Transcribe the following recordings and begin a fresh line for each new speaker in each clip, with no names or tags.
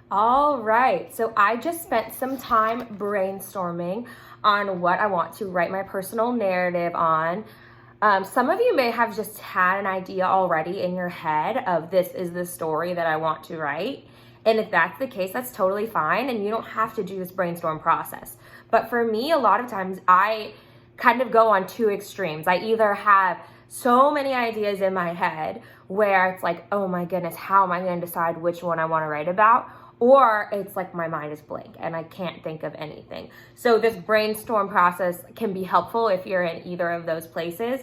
All right, so I just spent some time brainstorming on what I want to write my personal narrative on. Some of you may have just had an idea already in your head of this is the story that I want to write. And if that's the case, that's totally fine. And you don't have to do this brainstorm process. But for me, a lot of times I kind of go on two extremes. I either have so many ideas in my head where it's like, oh my goodness, how am I going to decide which one I want to write about? Or it's like my mind is blank and I can't think of anything. So this brainstorm process can be helpful if you're in either of those places.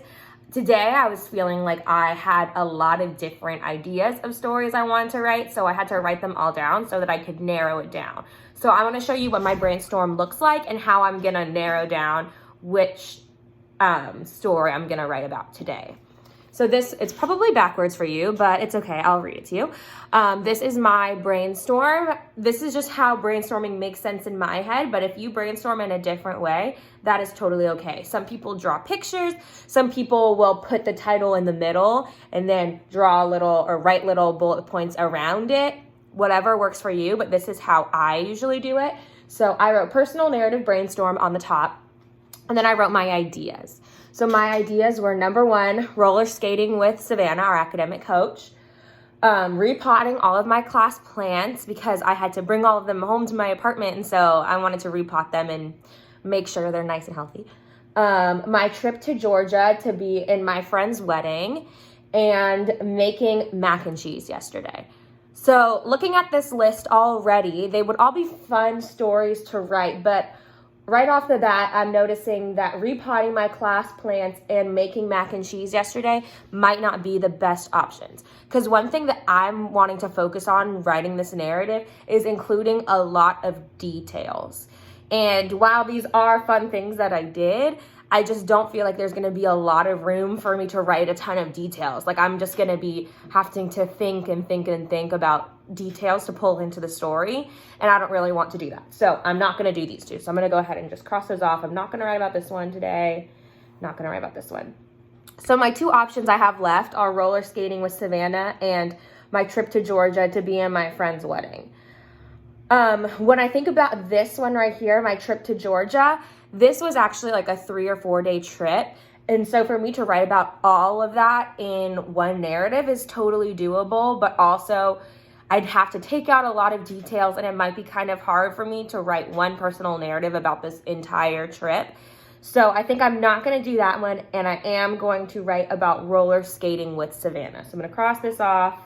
Today I was feeling like I had a lot of different ideas of stories I wanted to write, so I had to write them all down so that I could narrow it down. So I want to show you what my brainstorm looks like and how I'm going to narrow down which story I'm going to write about today. So it's probably backwards for you, but it's okay. I'll read it to you. This is my brainstorm. This is just how brainstorming makes sense in my head, but if you brainstorm in a different way, that is totally okay. Some people draw pictures. Some people will put the title in the middle and then draw little or write little bullet points around it. Whatever works for you, but this is how I usually do it. So I wrote personal narrative brainstorm on the top, and then I wrote my ideas. So my ideas were: number one, roller skating with Savannah, our academic coach, repotting all of my class plants because I had to bring all of them home to my apartment, and so I wanted to repot them and make sure they're nice and healthy. My trip to Georgia to be in my friend's wedding, and making mac and cheese yesterday. So looking at this list already, they would all be fun stories to write, but right off the bat, I'm noticing that repotting my class plants and making mac and cheese yesterday might not be the best options. Because one thing that I'm wanting to focus on writing this narrative is including a lot of details. And while these are fun things that I did, I just don't feel like there's going to be a lot of room for me to write a ton of details. Like I'm just going to be having to think about details to pull into the story, and I don't really want to do that. So I'm not going to do these two. So I'm going to go ahead and just cross those off. I'm not going to write about this one today. Not going to write about this one. So my two options I have left are roller skating with Savannah and my trip to Georgia to be in my friend's wedding. When I think about this one right here, my trip to Georgia, this was actually like a 3 or 4 day trip. And so for me to write about all of that in one narrative is totally doable, but also I'd have to take out a lot of details, and it might be kind of hard for me to write one personal narrative about this entire trip. So I think I'm not going to do that one, and I am going to write about roller skating with Savannah. So I'm going to cross this off,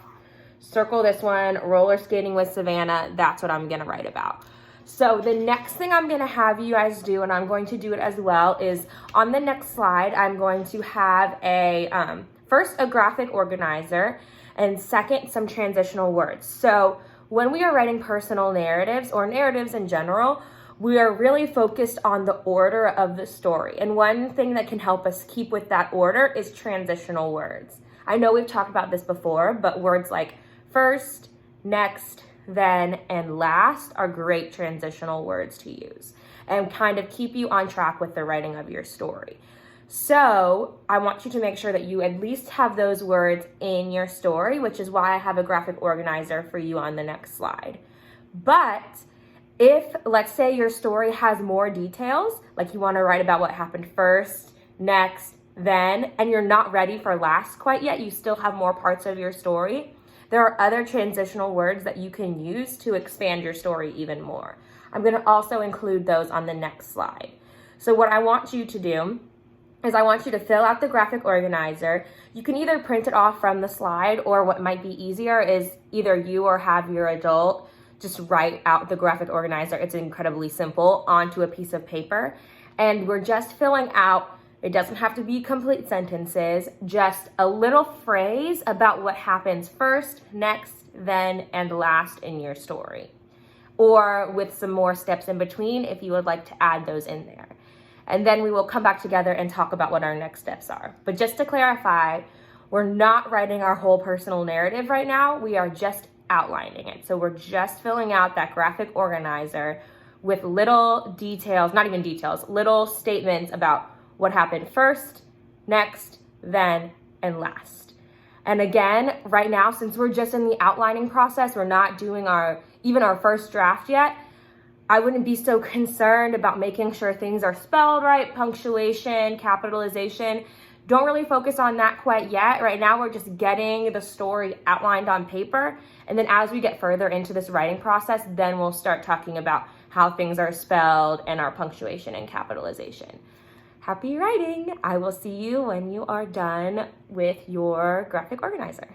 circle this one, roller skating with Savannah. That's what I'm going to write about. So the next thing I'm going to have you guys do, and I'm going to do it as well, is on the next slide, I'm going to have first a graphic organizer, and second, some transitional words. So when we are writing personal narratives or narratives in general, we are really focused on the order of the story. And one thing that can help us keep with that order is transitional words. I know we've talked about this before, but words like first, next, then, and last are great transitional words to use and kind of keep you on track with the writing of your story. So I want you to make sure that you at least have those words in your story, which is why I have a graphic organizer for you on the next slide. But if, let's say, your story has more details, like you want to write about what happened first, next, then, and you're not ready for last quite yet, you still have more parts of your story, there are other transitional words that you can use to expand your story even more. I'm going to also include those on the next slide. So what I want you to do is I want you to fill out the graphic organizer. You can either print it off from the slide, or what might be easier is either you or have your adult just write out the graphic organizer. It's incredibly simple, onto a piece of paper. And we're just filling out, it doesn't have to be complete sentences, just a little phrase about what happens first, next, then, and last in your story. Or with some more steps in between if you would like to add those in there. And then we will come back together and talk about what our next steps are. But just to clarify, we're not writing our whole personal narrative right now. We are just outlining it. So we're just filling out that graphic organizer with little details, not even details, little statements about what happened first, next, then, and last. And again, right now, since we're just in the outlining process, we're not doing even our first draft yet, I wouldn't be so concerned about making sure things are spelled right, punctuation, capitalization. Don't really focus on that quite yet. Right now, we're just getting the story outlined on paper. And then as we get further into this writing process, then we'll start talking about how things are spelled and our punctuation and capitalization. Happy writing! I will see you when you are done with your graphic organizer.